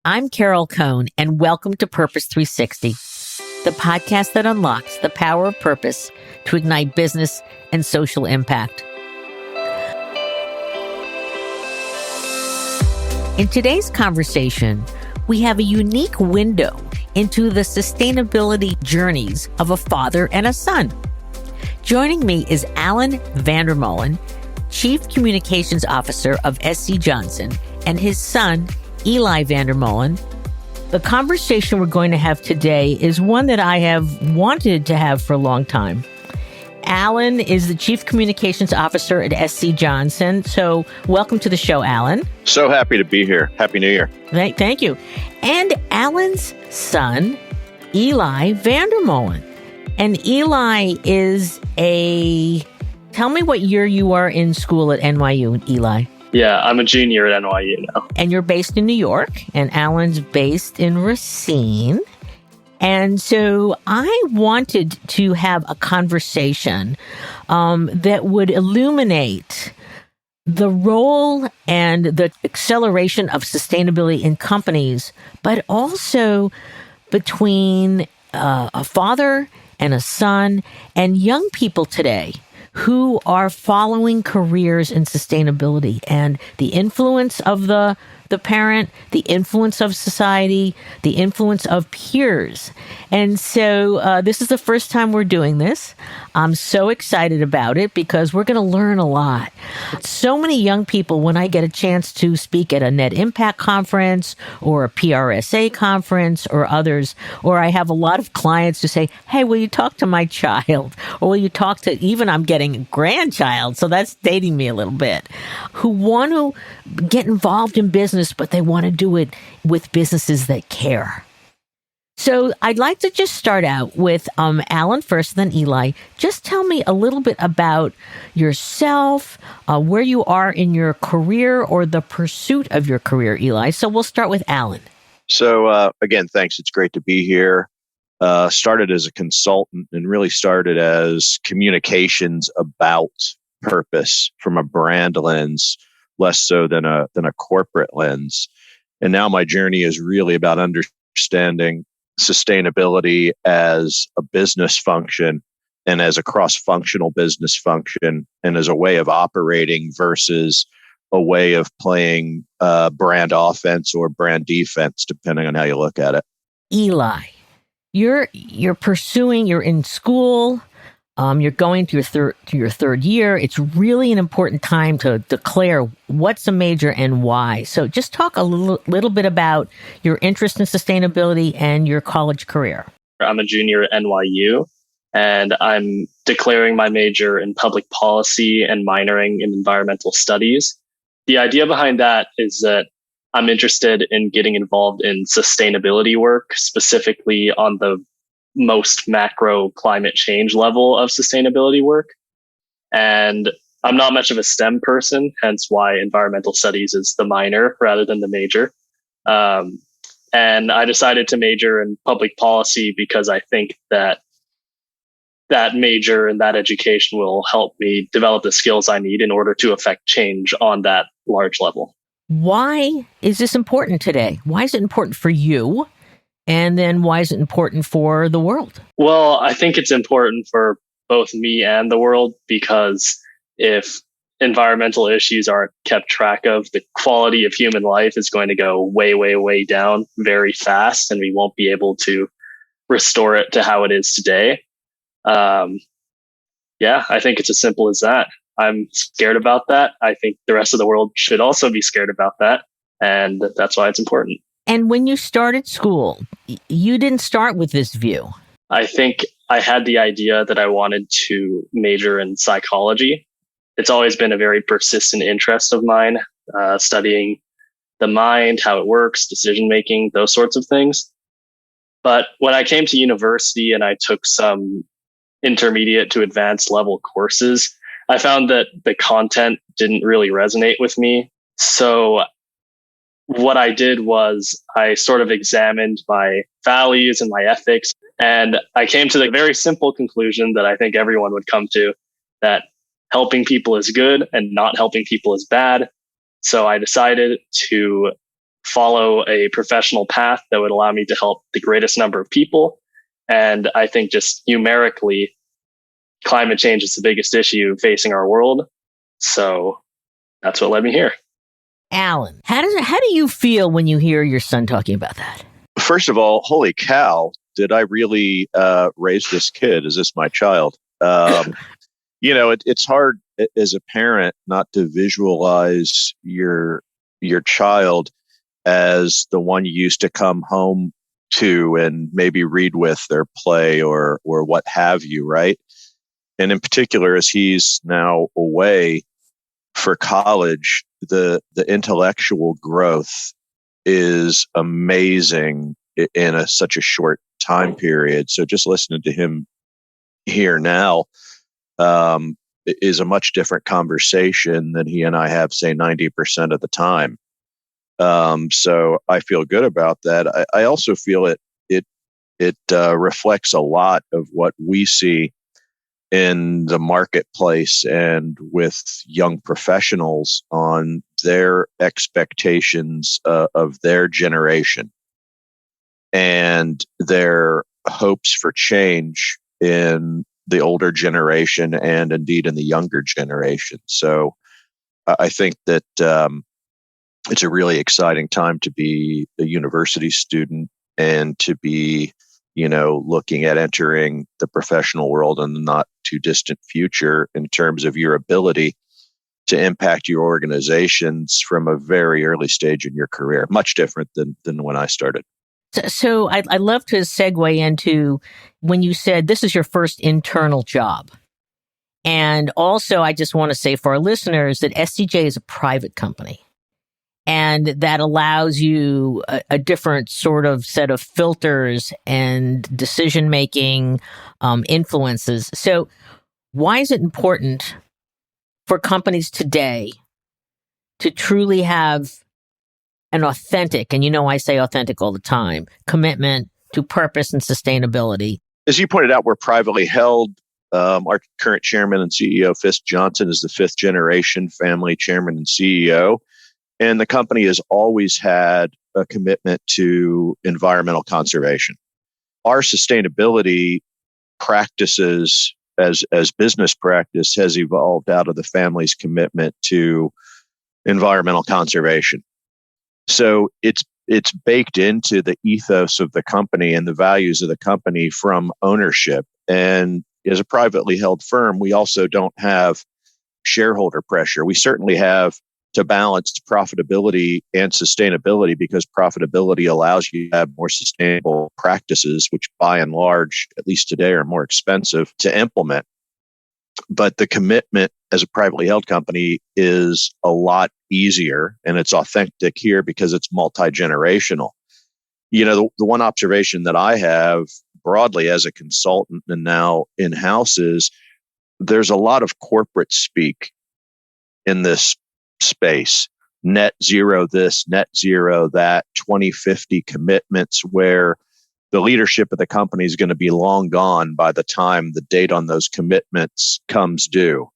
I'm Carol Cohn, and welcome to Purpose 360, the podcast that unlocks the power of purpose to ignite business and social impact. In today's conversation, we have a unique window into the sustainability journeys of a father and a son. Joining me is Elijah VanderMolen, Chief Communications Officer of SC Johnson, and his son, Elijah VanderMolen. The conversation we're going to have today is one that I have wanted to have for a long time. Alan is the Chief Communications Officer at SC Johnson. So welcome to the show, Alan. So happy to be here. Happy New Year. Thank you. And Alan's son, Elijah VanderMolen. And Eli is tell me what year you are in school at NYU, Eli. Yeah, I'm a junior at NYU now. And you're based in New York, and Alan's based in Racine. And so I wanted to have a conversation that would illuminate the role and the acceleration of sustainability in companies, but also between a father and a son and young people today who are following careers in sustainability and the influence of the parent, the influence of society, the influence of peers. And so this is the first time we're doing this. I'm so excited about it because we're going to learn a lot. So many young people, when I get a chance to speak at a Net Impact conference or a PRSA conference or others, or I have a lot of clients who say, hey, will you talk to my child? Or will you talk to, even I'm getting a grandchild, so that's dating me a little bit, who want to get involved in business, but they want to do it with businesses that care. So I'd like to just start out with Alan first, then Eli. Just tell me a little bit about yourself, where you are in your career or the pursuit of your career, Eli. So we'll start with Alan. So again, thanks. It's great to be here. Started as a consultant and really started as communications about purpose from a brand lens, less so than a corporate lens. And now my journey is really about understanding sustainability as a business function and as a cross-functional business function and as a way of operating versus a way of playing brand offense or brand defense, depending on how you look at it. Eli, you're pursuing, you're in school, you're going to your third year. It's really an important time to declare what's a major and why. So just talk a little bit about your interest in sustainability and your college career. I'm a junior at NYU, and I'm declaring my major in public policy and minoring in environmental studies. The idea behind that is that I'm interested in getting involved in sustainability work, specifically on the most macro climate change level of sustainability work. And I'm not much of a STEM person, hence why environmental studies is the minor rather than the major. And I decided to major in public policy because I think that major and that education will help me develop the skills I need in order to affect change on that large level. Why is this important today? Why is it important for you? And then why is it important for the world? Well, I think it's important for both me and the world because if environmental issues aren't kept track of, the quality of human life is going to go way, way, way down very fast, and we won't be able to restore it to how it is today. I think it's as simple as that. I'm scared about that. I think the rest of the world should also be scared about that, and that's why it's important. And when you started school, you didn't start with this view. I think I had the idea that I wanted to major in psychology. It's always been a very persistent interest of mine, studying the mind, how it works, decision-making, those sorts of things. But when I came to university and I took some intermediate to advanced level courses, I found that the content didn't really resonate with me. So what I did was I sort of examined my values and my ethics, and I came to the very simple conclusion that I think everyone would come to, that helping people is good and not helping people is bad. So I decided to follow a professional path that would allow me to help the greatest number of people. And I think just numerically, climate change is the biggest issue facing our world. So that's what led me here. Alan, how do you feel when you hear your son talking about that? First of all, holy cow, did I really raise this kid? Is this my child? It's hard as a parent not to visualize your child as the one you used to come home to and maybe read with or play or what have you, right? And in particular, as he's now away for college, the intellectual growth is amazing in such a short time period. So just listening to him here now is a much different conversation than he and I have, say, 90% of the time. So I feel good about that. I also feel it reflects a lot of what we see in the marketplace and with young professionals on their expectations of their generation and their hopes for change in the older generation and indeed in the younger generation. So I think that it's a really exciting time to be a university student and to be, looking at entering the professional world in the not too distant future in terms of your ability to impact your organizations from a very early stage in your career. Much different than when I started. So I'd love to segue into when you said this is your first internal job. And also, I just want to say for our listeners that SCJ is a private company. And that allows you a different sort of set of filters and decision-making influences. So why is it important for companies today to truly have an authentic, and I say authentic all the time, commitment to purpose and sustainability? As you pointed out, we're privately held. Our current chairman and CEO, SC Johnson, is the fifth generation family chairman and CEO. And the company has always had a commitment to environmental conservation. Our sustainability practices as business practice has evolved out of the family's commitment to environmental conservation. So it's baked into the ethos of the company and the values of the company from ownership. And as a privately held firm, we also don't have shareholder pressure. We certainly have to balance profitability and sustainability because profitability allows you to have more sustainable practices, which by and large, at least today, are more expensive to implement. But the commitment as a privately held company is a lot easier, and it's authentic here because it's multi-generational. The one observation that I have broadly as a consultant and now in-house is there's a lot of corporate speak in this space. Net zero this, net zero that, 2050 commitments where the leadership of the company is going to be long gone by the time the date on those commitments comes due.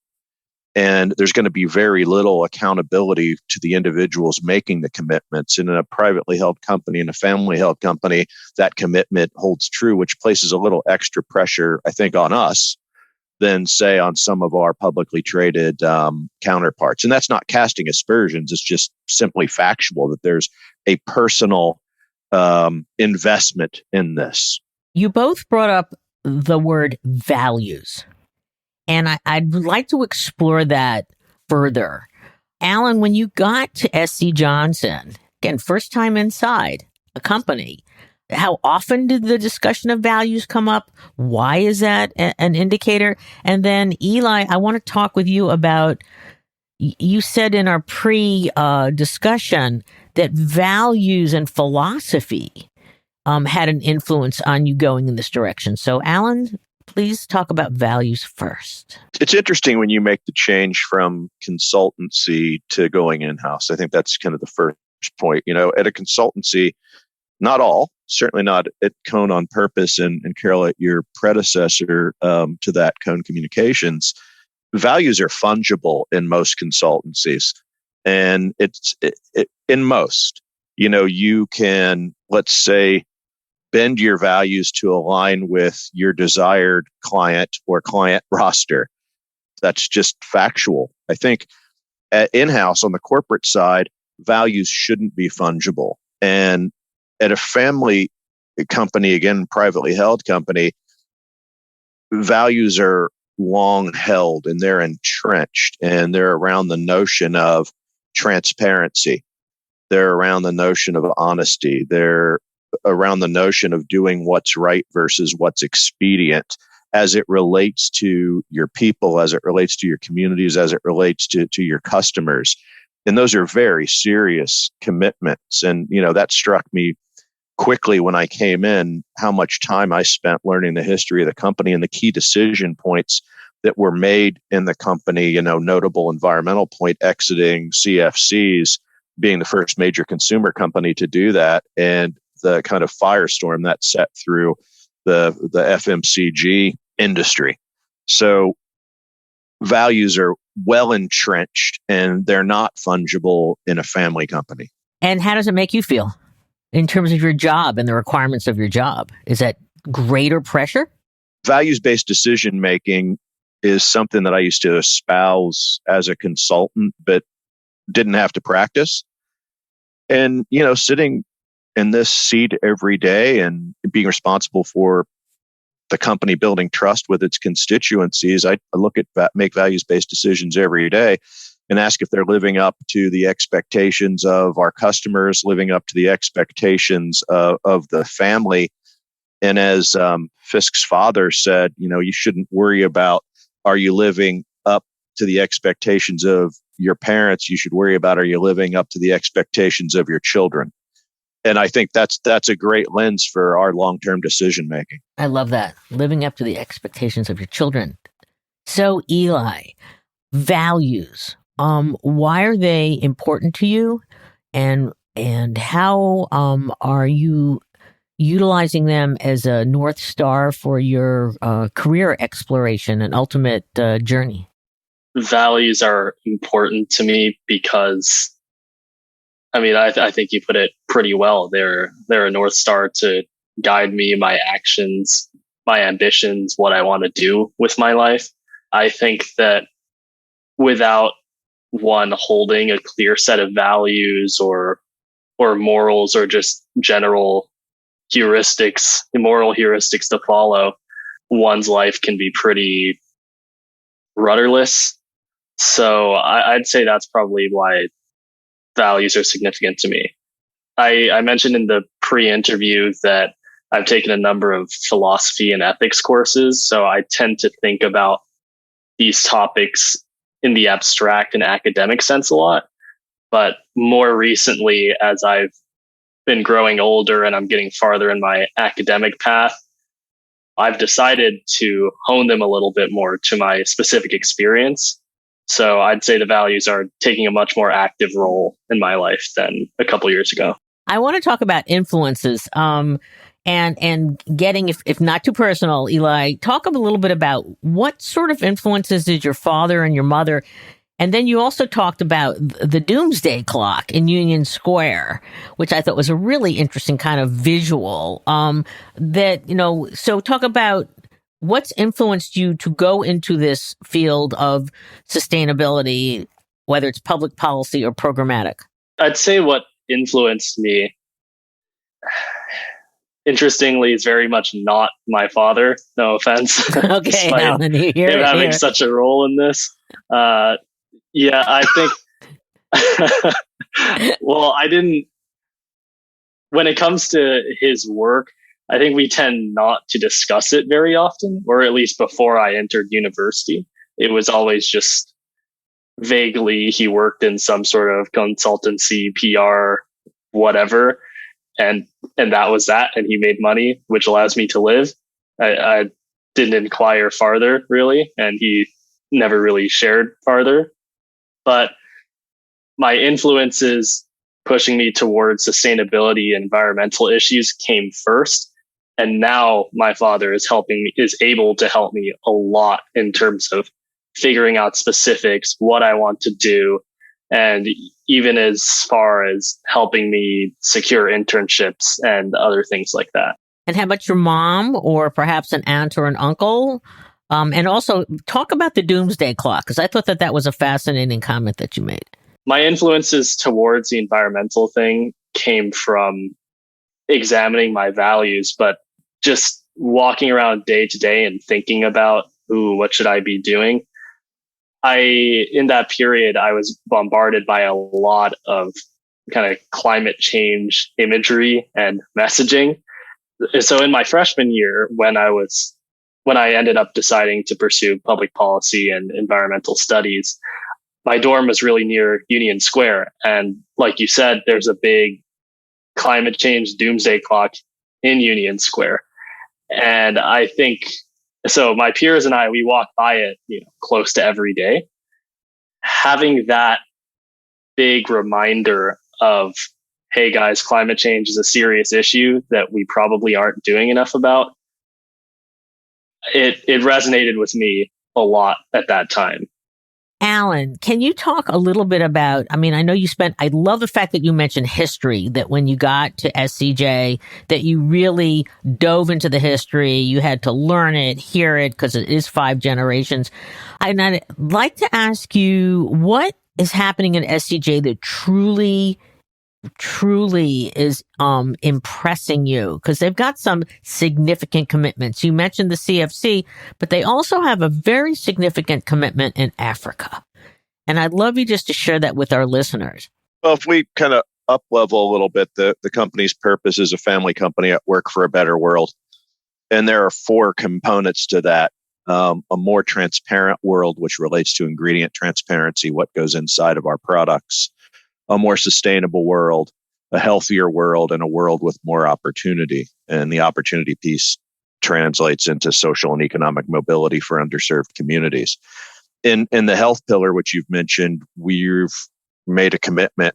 And there's going to be very little accountability to the individuals making the commitments. And in a privately held company, in a family held company, that commitment holds true, which places a little extra pressure, I think, on us than, say, on some of our publicly traded counterparts. And that's not casting aspersions. It's just simply factual that there's a personal investment in this. You both brought up the word values. And I'd like to explore that further. Alan, when you got to SC Johnson, again, first time inside a company, how often did the discussion of values come up? Why is that an indicator? And then, Eli, I want to talk with you about, you said in our pre-discussion that values and philosophy had an influence on you going in this direction. So, Alan, please talk about values first. It's interesting when you make the change from consultancy to going in-house. I think that's kind of the first point. At a consultancy, not all, certainly not at Cone on Purpose and Carol, at your predecessor to that, Cone Communications, values are fungible in most consultancies. And in most, you can, let's say, bend your values to align with your desired client or client roster. That's just factual. I think in-house on the corporate side, values shouldn't be fungible. And at a family company, again, privately held company, values are long held and they're entrenched, and they're around the notion of transparency. They're around the notion of honesty. They're around the notion of doing what's right versus what's expedient as it relates to your people, as it relates to your communities, as it relates to your customers. And those are very serious commitments. And, that struck me quickly when I came in, how much time I spent learning the history of the company and the key decision points that were made in the company, notable environmental point, exiting CFCs, being the first major consumer company to do that, and the kind of firestorm that set through the FMCG industry. So values are well entrenched and they're not fungible in a family company. And how does it make you feel in terms of your job and the requirements of your job? Is that greater pressure? Values-based decision making is something that I used to espouse as a consultant, but didn't have to practice. And, sitting in this seat every day and being responsible for the company building trust with its constituencies, I look at make values-based decisions every day and ask if they're living up to the expectations of our customers, living up to the expectations of the family. And as Fisk's father said, you shouldn't worry about, are you living up to the expectations of your parents? You should worry about, are you living up to the expectations of your children? And I think that's a great lens for our long-term decision making. I love that. Living up to the expectations of your children. So, Eli, values. Why are they important to you, and how are you utilizing them as a North Star for your career exploration and ultimate journey? Values are important to me because, I think you put it pretty well. They're a North Star to guide me, my actions, my ambitions, what I want to do with my life. I think that without one holding a clear set of values or morals or just general heuristics, moral heuristics to follow, one's life can be pretty rudderless. So I'd say that's probably why values are significant to me. I mentioned in the pre-interview that I've taken a number of philosophy and ethics courses, so I tend to think about these topics in the abstract and academic sense a lot. But more recently, as I've been growing older and I'm getting farther in my academic path, I've decided to hone them a little bit more to my specific experience. So I'd say the values are taking a much more active role in my life than a couple years ago. I want to talk about influences, and getting, if not too personal, Eli, talk a little bit about what sort of influences did your father and your mother. And then you also talked about the doomsday clock in Union Square, which I thought was a really interesting kind of visual. So talk about what's influenced you to go into this field of sustainability, whether it's public policy or programmatic. I'd say what influenced me, interestingly, is very much not my father. No offense. Okay, Alan, him having such a role in this. Yeah, I think, well, when it comes to his work, I think we tend not to discuss it very often, or at least before I entered university. It was always just vaguely, he worked in some sort of consultancy, PR, whatever. And that was that. And he made money, which allows me to live. I didn't inquire farther, really. And he never really shared farther. But my influences pushing me towards sustainability and environmental issues came first. And now my father is able to help me a lot in terms of figuring out specifics, what I want to do, and even as far as helping me secure internships and other things like that. And how about your mom or perhaps an aunt or an uncle? And also talk about the doomsday clock, because I thought that was a fascinating comment that you made. My influences towards the environmental thing came from examining my values, but just walking around day to day and thinking about, what should I be doing? In that period, I was bombarded by a lot of kind of climate change imagery and messaging. So in my freshman year, when I ended up deciding to pursue public policy and environmental studies, my dorm was really near Union Square. And like you said, there's a big climate change doomsday clock in Union Square. And I think, so my peers and I, we walk by it, close to every day. Having that big reminder of, hey guys, climate change is a serious issue that we probably aren't doing enough about. It resonated with me a lot at that time. Alan, can you talk a little bit about, I know I love the fact that you mentioned history, that when you got to SCJ, that you really dove into the history, you had to learn it, hear it, because it is 5 generations. And I'd like to ask you, what is happening in SCJ that truly is impressing you? Because they've got some significant commitments. You mentioned the CFC, but they also have a very significant commitment in Africa. And I'd love you just to share that with our listeners. Well, if we kind of up level a little bit, the company's purpose is a family company at work for a better world. And there are 4 components to that. A more transparent world, which relates to ingredient transparency, what goes inside of our products. A more sustainable world, a healthier world, and a world with more opportunity. And the opportunity piece translates into social and economic mobility for underserved communities. In the health pillar, which you've mentioned, we've made a commitment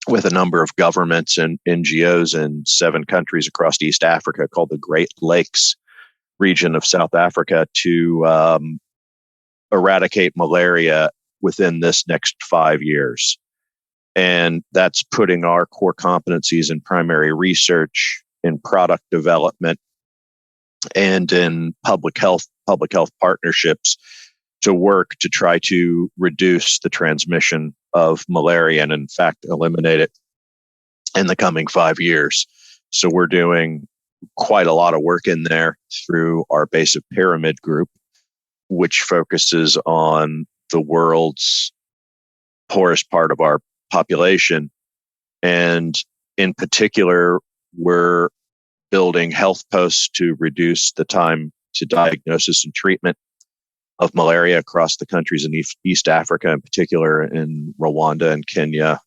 with a number of governments and NGOs in 7 countries across East Africa called the Great Lakes region of South Africa to eradicate malaria within this next 5 years. And that's putting our core competencies in primary research, in product development, and in public health partnerships to work to try to reduce the transmission of malaria and, in fact, eliminate it in the coming 5 years. So we're doing quite a lot of work in there through our Base of Pyramid group, which focuses on the world's poorest part of our population. And in particular, we're building health posts to reduce the time to diagnosis and treatment of malaria across the countries in East Africa, in particular in Rwanda and Kenya,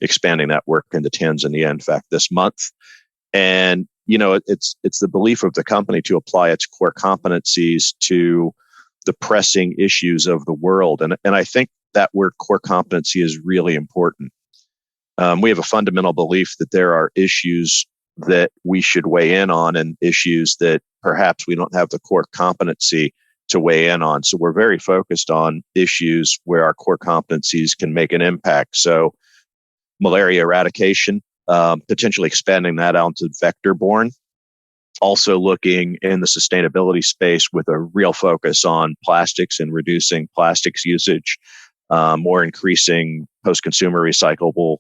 expanding that work into Tanzania, in fact, this month. And, it's the belief of the company to apply its core competencies to the pressing issues of the world. And I think that word core competency is really important. We have a fundamental belief that there are issues that we should weigh in on and issues that perhaps we don't have the core competency to weigh in on. So we're very focused on issues where our core competencies can make an impact. So malaria eradication, potentially expanding that out to vector-borne. Also looking in the sustainability space with a real focus on plastics and reducing plastics usage, or increasing post-consumer recyclable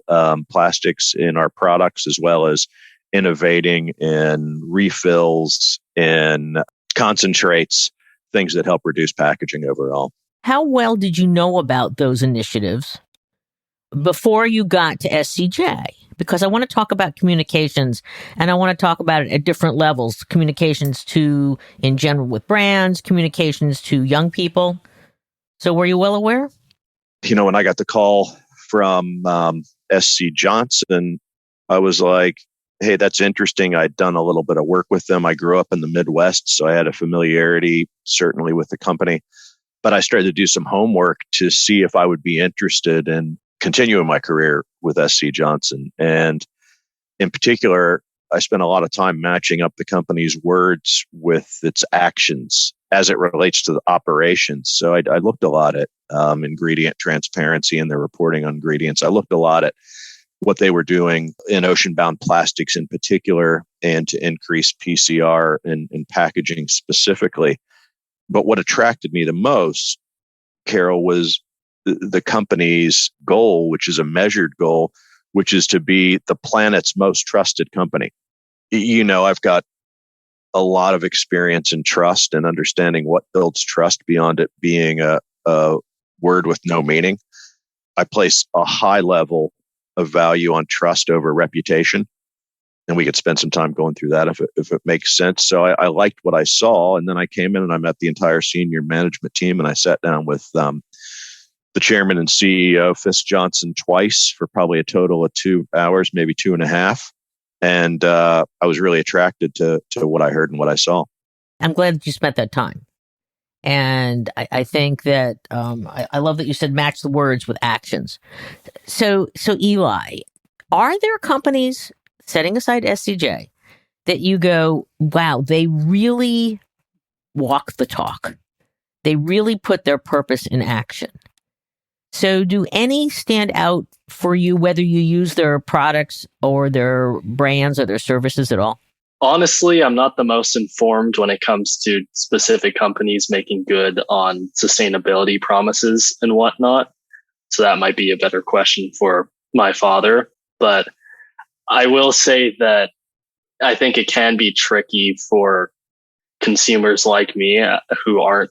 plastics in our products, as well as innovating in refills, in concentrates, things that help reduce packaging overall. How well did you know about those initiatives before you got to SCJ? Because I want to talk about communications, and I want to talk about it at different levels. Communications in general with brands, communications to young people. So were you well aware? When I got the call from SC Johnson, I was like, hey, that's interesting. I'd done a little bit of work with them. I grew up in the Midwest, so I had a familiarity certainly with the company. But I started to do some homework to see if I would be interested in continuing my career with SC Johnson. And in particular, I spent a lot of time matching up the company's words with its actions. as it relates to the operations. So I looked a lot at ingredient transparency and their reporting on ingredients. I looked a lot at what they were doing in ocean-bound plastics in particular, and to increase PCR in packaging specifically. But what attracted me the most, Carol, was the company's goal, which is a measured goal, which is to be the planet's most trusted company. I've got a lot of experience in trust and understanding what builds trust beyond it being a word with no meaning. I place a high level of value on trust over reputation. And we could spend some time going through that if it makes sense. So I liked what I saw. And then I came in and I met the entire senior management team, and I sat down with the chairman and CEO, SC Johnson, twice for probably a total of 2 hours, maybe 2.5. And I was really attracted to what I heard and what I saw. I'm glad that you spent that time. And I think that I love that you said match the words with actions. So Eli, are there companies, setting aside SCJ, that you go, wow, they really walk the talk. They really put their purpose in action. So do any stand out for you, whether you use their products or their brands or their services at all? Honestly, I'm not the most informed when it comes to specific companies making good on sustainability promises and whatnot. So that might be a better question for my father. But I will say that I think it can be tricky for consumers like me who aren't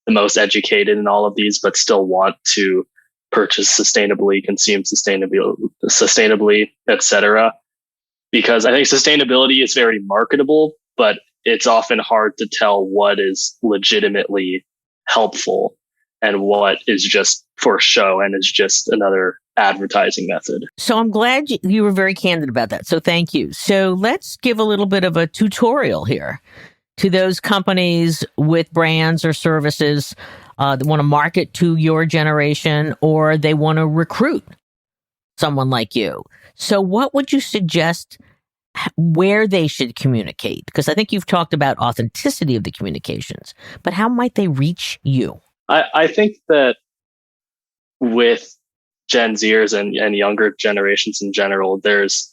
the most educated in all of these, but still want to purchase sustainably, consume sustainably, etc. Because I think sustainability is very marketable, but it's often hard to tell what is legitimately helpful and what is just for show and is just another advertising method. So I'm glad you were very candid about that. So thank you. So let's give a little bit of a tutorial here to those companies with brands or services that want to market to your generation, or they want to recruit someone like you. So what would you suggest where they should communicate? Because I think you've talked about authenticity of the communications, but how might they reach you? I think that with Gen Zers and younger generations in general, there's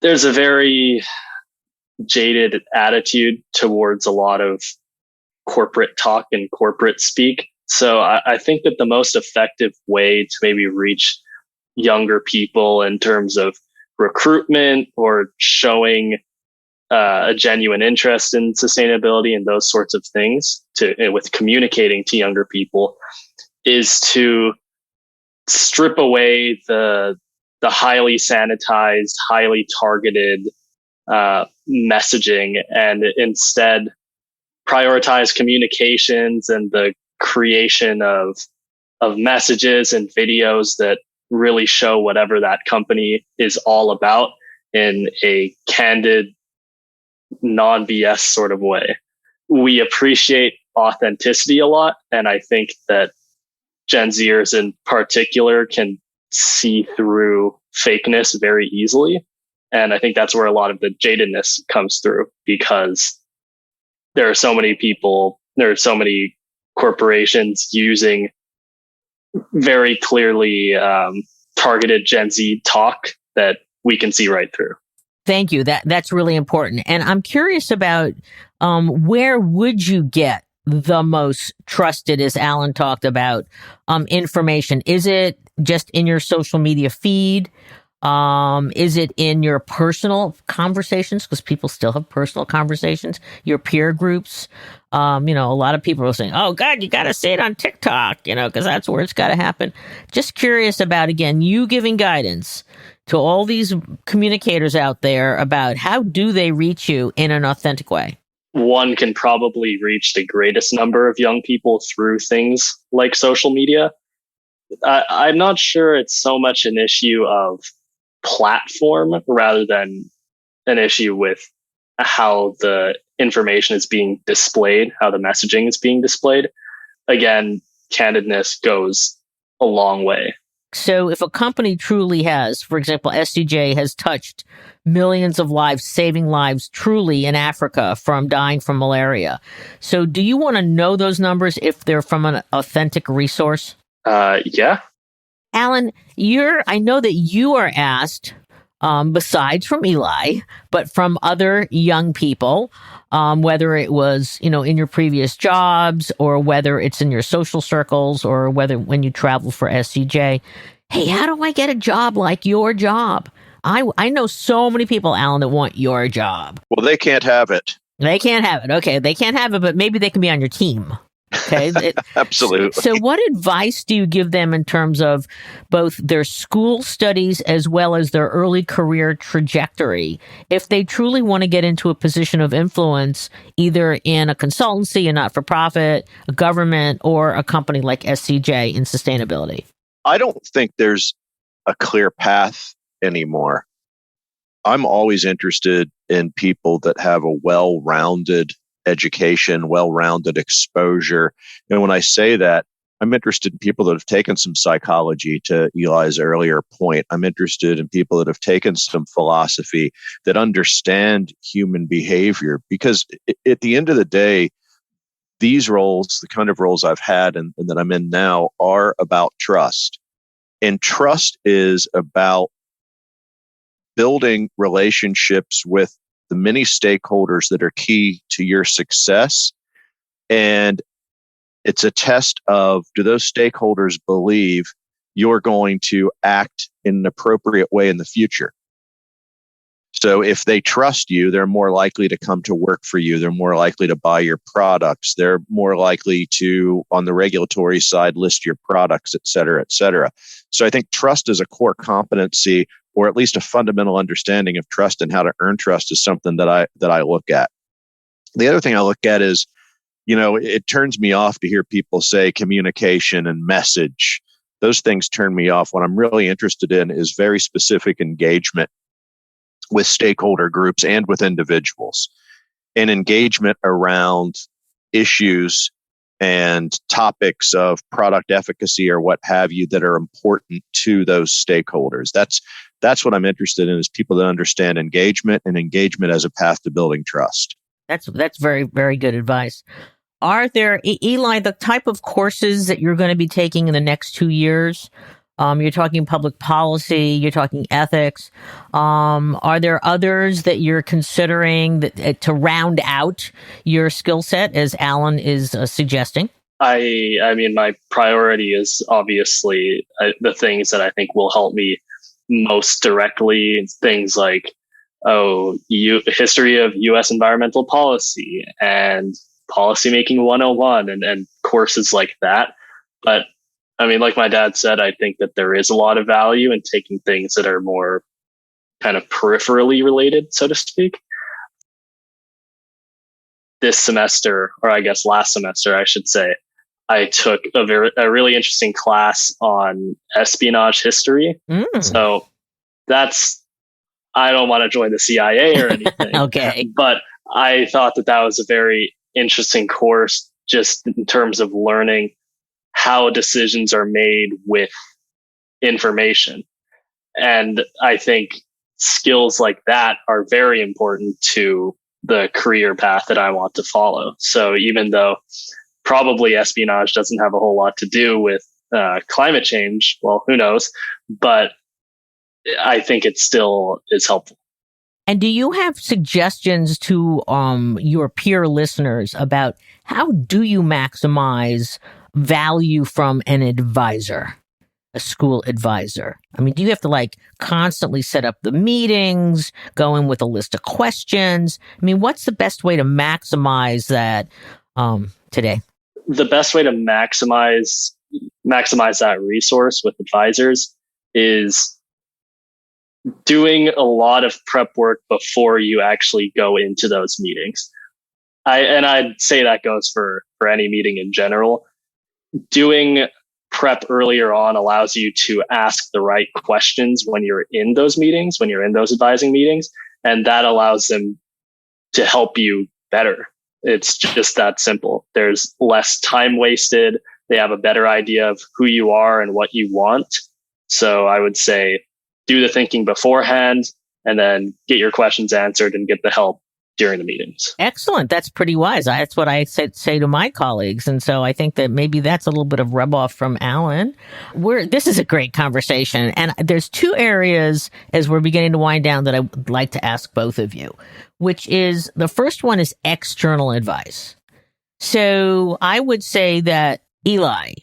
a very jaded attitude towards a lot of corporate talk and corporate speak. So I think that the most effective way to maybe reach younger people in terms of recruitment or showing a genuine interest in sustainability and those sorts of things with communicating to younger people is to strip away the highly sanitized, highly targeted messaging, and instead prioritize communications and the creation of messages and videos that really show whatever that company is all about in a candid, non-BS sort of way. We appreciate authenticity a lot, and I think that Gen Zers in particular can see through fakeness very easily. And I think that's where a lot of the jadedness comes through, because there are so many people, there are so many corporations using very clearly targeted Gen Z talk that we can see right through. Thank you. That's really important. And I'm curious about where would you get the most trusted, as Alan talked about, information? Is it just in your social media feed? Is it in your personal conversations? Because people still have personal conversations, your peer groups. A lot of people are saying, oh God, you got to say it on TikTok, because that's where it's got to happen. Just curious about, again, you giving guidance to all these communicators out there about how do they reach you in an authentic way? One can probably reach the greatest number of young people through things like social media. I'm not sure it's so much an issue of platform rather than an issue with how the information is being displayed, how the messaging is being displayed. Again, candidness goes a long way. So if a company truly has, for example, SCJ has touched millions of lives, saving lives truly in Africa from dying from malaria. So do you want to know those numbers if they're from an authentic resource? Yeah. Alan, I know that you are asked, besides from Eli, but from other young people, whether it was, in your previous jobs or whether it's in your social circles or whether when you travel for SCJ, hey, how do I get a job like your job? I know so many people, Alan, that want your job. Well, they can't have it. They can't have it. Okay, they can't have it, but maybe they can be on your team. Okay. Absolutely. So what advice do you give them in terms of both their school studies as well as their early career trajectory if they truly want to get into a position of influence, either in a consultancy, a not-for-profit, a government, or a company like SCJ in sustainability? I don't think there's a clear path anymore. I'm always interested in people that have a well-rounded education, well-rounded exposure. And when I say that, I'm interested in people that have taken some psychology, to Eli's earlier point. I'm interested in people that have taken some philosophy, that understand human behavior. Because at the end of the day, these roles, the kind of roles I've had and that I'm in now, are about trust. And trust is about building relationships with the many stakeholders that are key to your success. And it's a test of, do those stakeholders believe you're going to act in an appropriate way in the future? So if they trust you, they're more likely to come to work for you. They're more likely to buy your products. They're more likely to, on the regulatory side, list your products, et cetera, et cetera. So I think trust is a core competency, or at least a fundamental understanding of trust and how to earn trust is something that I look at. The other thing I look at is, it turns me off to hear people say communication and message. Those things turn me off. What I'm really interested in is very specific engagement with stakeholder groups and with individuals, and engagement around issues and topics of product efficacy or what have you that are important to those stakeholders. That's what I'm interested in, is people that understand engagement and engagement as a path to building trust. That's very, very good advice. Are there, Eli, the type of courses that you're going to be taking in the next 2 years? You're talking public policy, you're talking ethics. Are there others that you're considering to round out your skill set, as Alan is suggesting? I mean, my priority is obviously the things that I think will help me most directly. Things like, history of U.S. environmental policy and policymaking 101 and courses like that. But I mean, like my dad said, I think that there is a lot of value in taking things that are more kind of peripherally related, so to speak. This semester, or I guess last semester, I should say, I took a really interesting class on espionage history. So I don't want to join the CIA or anything. Okay. But I thought that was a very interesting course, just in terms of learning how decisions are made with information. And I think skills like that are very important to the career path that I want to follow. So even though probably espionage doesn't have a whole lot to do with climate change, well, who knows? But I think it still is helpful. And do you have suggestions to your peer listeners about how do you maximize value from an advisor, a school advisor? I mean, do you have to constantly set up the meetings, go in with a list of questions? I mean, what's the best way to maximize that today? The best way to maximize that resource with advisors is doing a lot of prep work before you actually go into those meetings. I'd say that goes for any meeting in general. Doing prep earlier on allows you to ask the right questions when you're in those meetings, when you're in those advising meetings, and that allows them to help you better. It's just that simple. There's less time wasted. They have a better idea of who you are and what you want. So I would say do the thinking beforehand and then get your questions answered and get the help during the meetings. Excellent. That's pretty wise. That's what I say to my colleagues. And so I think that maybe that's a little bit of rub off from Alan. This is a great conversation. And there's two areas as we're beginning to wind down that I would like to ask both of you, which is the first one is external advice. So I would say that, Eli,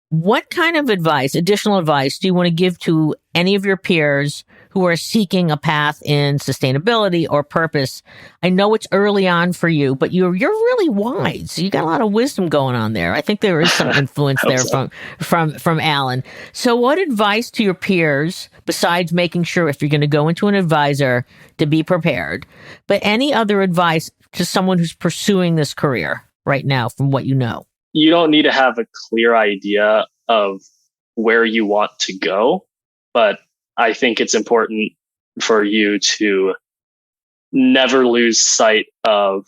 what kind of advice, additional advice, do you want to give to any of your peers who are seeking a path in sustainability or purpose? I know it's early on for you, but you're really wise. You got a lot of wisdom going on there. I think there is some influence there from Alan. So what advice to your peers, besides making sure if you're going to go into an advisor to be prepared, but any other advice to someone who's pursuing this career right now from what you know? You don't need to have a clear idea of where you want to go, but I think it's important for you to never lose sight of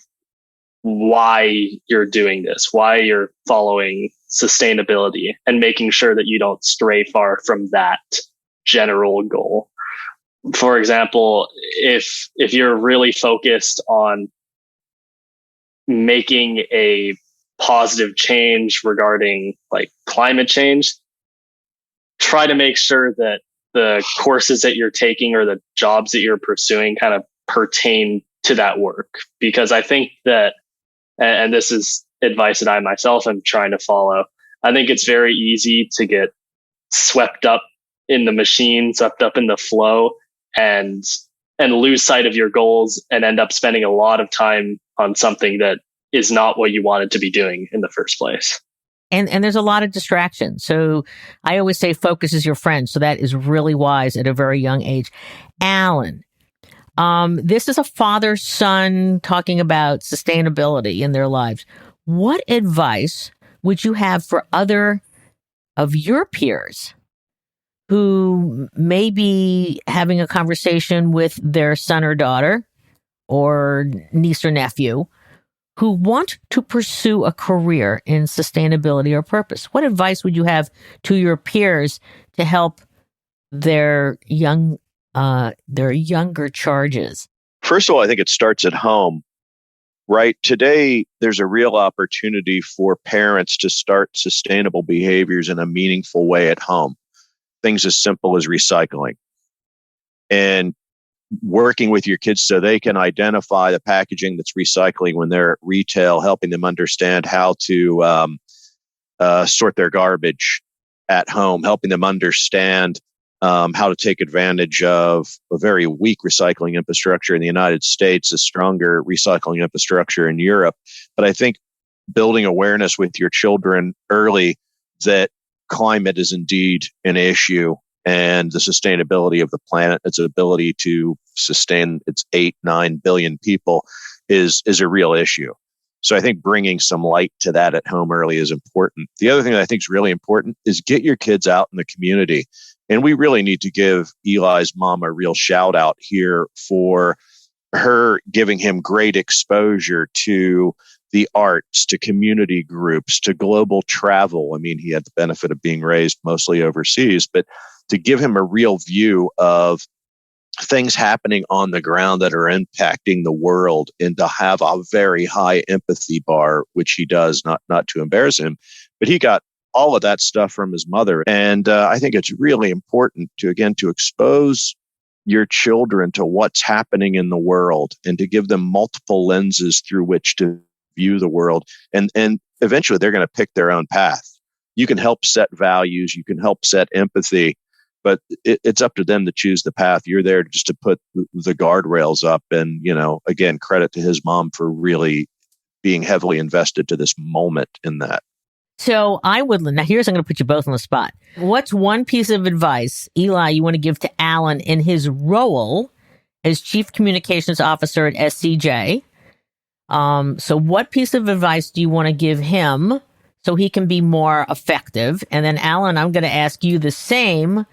why you're doing this, why you're following sustainability, and making sure that you don't stray far from that general goal. For example, if you're really focused on making a positive change regarding like climate change, try to make sure that the courses that you're taking or the jobs that you're pursuing kind of pertain to that work. Because I think that, and this is advice that I myself am trying to follow, I think it's very easy to get swept up in the machine, swept up in the flow, and lose sight of your goals and end up spending a lot of time on something that is not what you wanted to be doing in the first place. And there's a lot of distractions. So I always say focus is your friend. So that is really wise at a very young age. Alan, this is a father-son talking about sustainability in their lives. What advice would you have for other of your peers who may be having a conversation with their son or daughter or niece or nephew who want to pursue a career in sustainability or purpose? What advice would you have to your peers to help their younger charges? First of all, I think it starts at home, right? Today, there's a real opportunity for parents to start sustainable behaviors in a meaningful way at home. Things as simple as recycling and working with your kids so they can identify the packaging that's recycling when they're at retail, helping them understand how to sort their garbage at home, helping them understand how to take advantage of a very weak recycling infrastructure in the United States, a stronger recycling infrastructure in Europe. But I think building awareness with your children early that climate is indeed an issue, and the sustainability of the planet, its ability to sustain its 8-9 billion people is a real issue. So I think bringing some light to that at home early is important. The other thing that I think is really important is get your kids out in the community. And we really need to give Eli's mom a real shout out here for her giving him great exposure to the arts, to community groups, to global travel. I mean, he had the benefit of being raised mostly overseas, but to give him a real view of things happening on the ground that are impacting the world, and to have a very high empathy bar, which he does, not to embarrass him, but he got all of that stuff from his mother. And I think it's really important to expose your children to what's happening in the world and to give them multiple lenses through which to view the world. And eventually they're going to pick their own path. You can help set values, you can help set empathy, but it's up to them to choose the path. You're there just to put the guardrails up. And, again, credit to his mom for really being heavily invested to this moment in that. So now I'm going to put you both on the spot. What's one piece of advice, Eli, you want to give to Alan in his role as Chief Communications Officer at SCJ? So what piece of advice do you want to give him so he can be more effective? And then Alan, I'm going to ask you the same.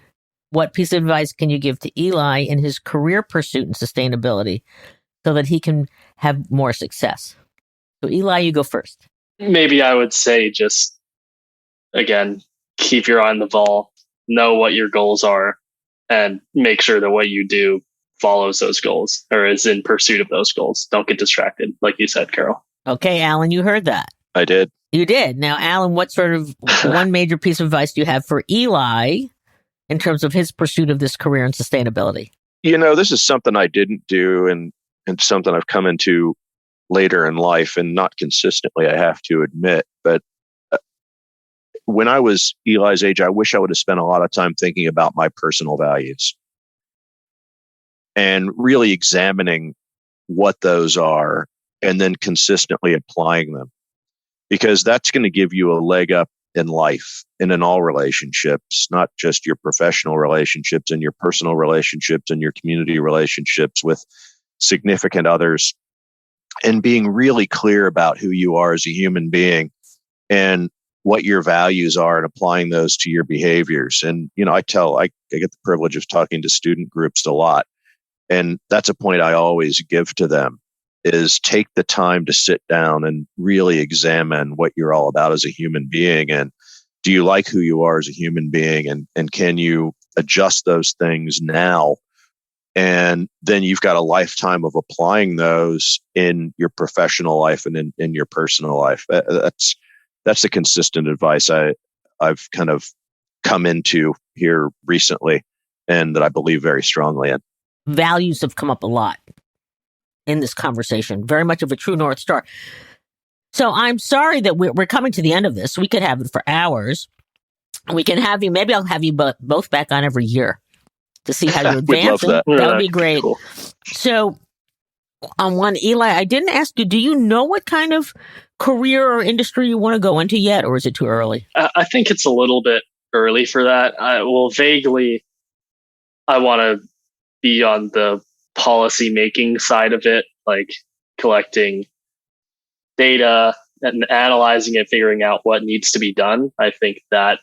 What piece of advice can you give to Eli in his career pursuit and sustainability so that he can have more success? So Eli, you go first. Maybe I would say just, again, keep your eye on the ball. know what your goals are and make sure that what you do follows those goals or is in pursuit of those goals. Don't get distracted, like you said, Carol. Okay, Alan, you heard that. I did. You did. Now, Alan, what sort of one major piece of advice do you have for Eli in terms of his pursuit of this career in sustainability? This is something I didn't do and something I've come into later in life, and not consistently, I have to admit. But when I was Eli's age, I wish I would have spent a lot of time thinking about my personal values and really examining what those are and then consistently applying them, because that's going to give you a leg up in life and in all relationships, not just your professional relationships and your personal relationships and your community relationships with significant others, and being really clear about who you are as a human being and what your values are and applying those to your behaviors. And, I get the privilege of talking to student groups a lot. And that's a point I always give to them, is take the time to sit down and really examine what you're all about as a human being. And do you like who you are as a human being? And can you adjust those things now? And then you've got a lifetime of applying those in your professional life and in your personal life. That's the consistent advice I've kind of come into here recently, and that I believe very strongly in. Values have come up a lot in this conversation, very much of a true North Star. So I'm sorry that we're coming to the end of this. We could have it for hours. We can have you, maybe I'll have you both back on every year to see how you advance. We'd love that would be great. Cool. So on one, Eli, I didn't ask you, do you know what kind of career or industry you want to go into yet, or is it too early? I think it's a little bit early for that. Vaguely, I want to be on the policy making side of it, like collecting data and analyzing it, figuring out what needs to be done. I think that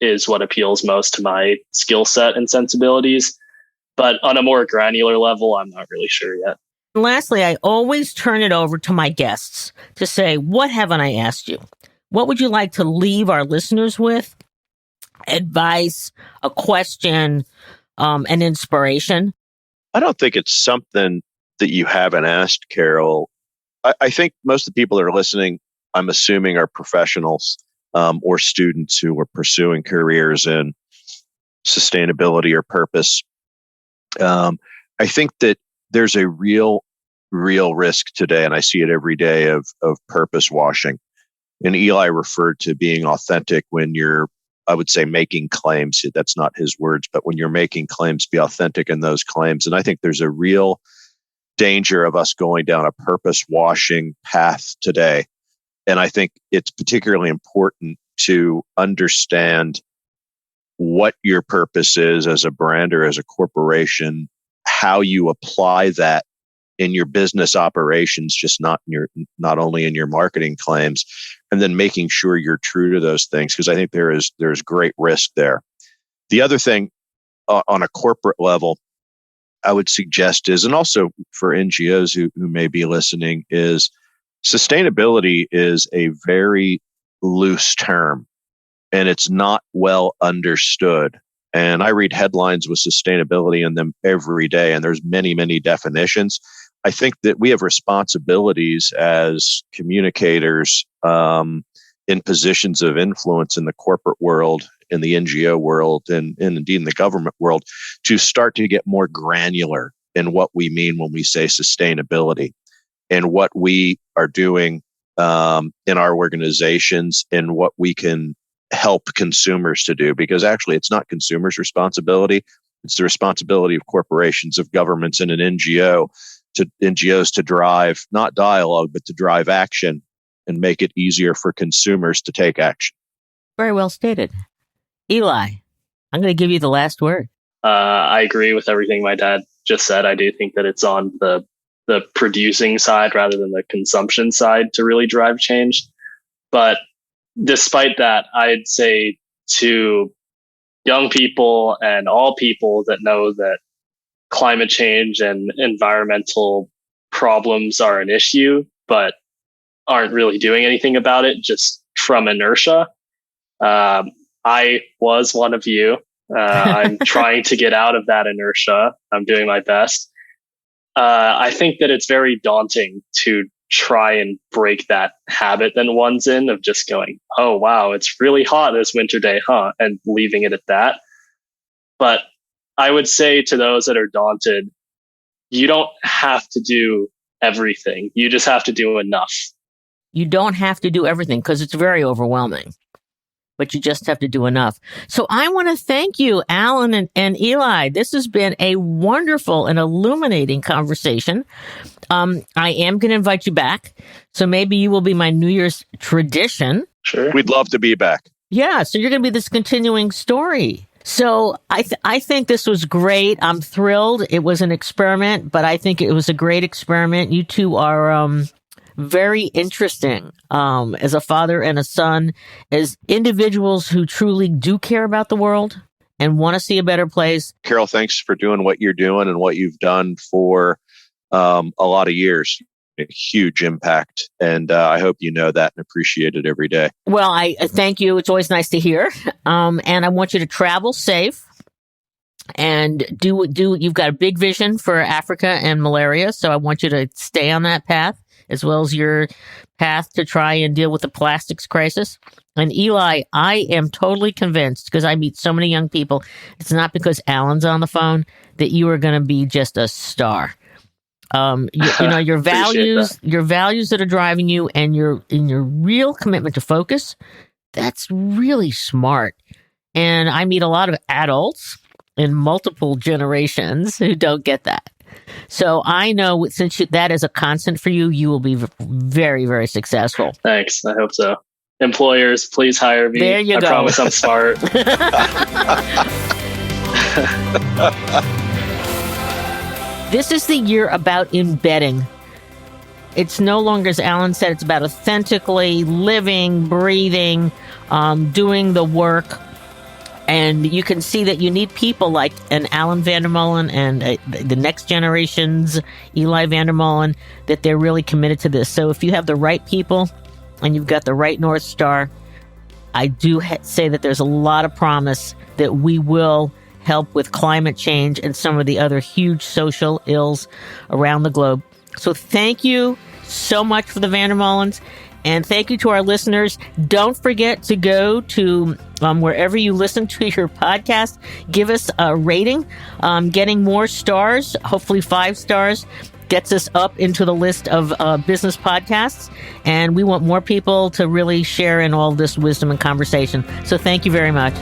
is what appeals most to my skill set and sensibilities. But on a more granular level, I'm not really sure yet. Lastly, I always turn it over to my guests to say, what haven't I asked you? What would you like to leave our listeners with? Advice, a question, an inspiration? I don't think it's something that you haven't asked, Carol. I think most of the people that are listening, I'm assuming, are professionals or students who are pursuing careers in sustainability or purpose. I think that there's a real risk today, and I see it every day, of purpose washing. And Eli referred to being authentic when you're, I would say, making claims. That's not his words, but when you're making claims, be authentic in those claims. And I think there's a real danger of us going down a purpose washing path today. And I think it's particularly important to understand what your purpose is as a brand or as a corporation, how you apply that in your business operations, just not only in your marketing claims, and then making sure you're true to those things, because I think there's great risk there. The other thing on a corporate level I would suggest is, and also for NGOs who may be listening, is sustainability is a very loose term and it's not well understood. And I read headlines with sustainability in them every day, and there's many, many definitions. I think that we have responsibilities as communicators in positions of influence in the corporate world, in the NGO world, and indeed in the government world, to start to get more granular in what we mean when we say sustainability and what we are doing in our organizations and what we can help consumers to do. Because actually, it's not consumers' responsibility. It's the responsibility of corporations, of governments, and NGOs to drive, not dialogue, but to drive action and make it easier for consumers to take action. Very well stated. Eli, I'm going to give you the last word. I agree with everything my dad just said. I do think that it's on the producing side rather than the consumption side to really drive change. But despite that, I'd say to young people and all people that know that climate change and environmental problems are an issue, but aren't really doing anything about it just from inertia. I was one of you. I'm trying to get out of that inertia. I'm doing my best. I think that it's very daunting to try and break that habit that one's in of just going, oh, wow, it's really hot this winter day, huh? And leaving it at that. But I would say to those that are daunted, you don't have to do everything. You just have to do enough. You don't have to do everything because it's very overwhelming, but you just have to do enough. So I want to thank you, Alan and Eli. This has been a wonderful and illuminating conversation. I am going to invite you back. So maybe you will be my New Year's tradition. Sure. We'd love to be back. Yeah. So you're going to be this continuing story. So I think this was great. I'm thrilled. It was an experiment, but I think it was a great experiment. You two are very interesting as a father and a son, as individuals who truly do care about the world and want to see a better place. Carol, thanks for doing what you're doing and what you've done for a lot of years. A huge impact. And I hope you know that and appreciate it every day. Well, I thank you. It's always nice to hear. And I want you to travel safe and do. You've got a big vision for Africa and malaria. So I want you to stay on that path, as well as your path to try and deal with the plastics crisis. And Eli, I am totally convinced, because I meet so many young people, it's not because Alan's on the phone, that you are going to be just a star. Your values that are driving you, and your real commitment to focus, that's really smart. And I meet a lot of adults in multiple generations who don't get that. So I know, since that is a constant for you, you will be very, very successful. Thanks. I hope so. Employers, please hire me. There you go. I promise I'm smart. This is the year about embedding. It's no longer, as Alan said, it's about authentically living, breathing, doing the work. And you can see that you need people like an Alan VanderMolen and the next generation's Eli VanderMolen, that they're really committed to this. So if you have the right people and you've got the right North Star, I do say that there's a lot of promise that we will help with climate change and some of the other huge social ills around the globe. So thank you so much for the VanderMolens. And thank you to our listeners. Don't forget to go to wherever you listen to your podcast. Give us a rating. Getting more stars, hopefully 5 stars, gets us up into the list of business podcasts. And we want more people to really share in all this wisdom and conversation. So thank you very much.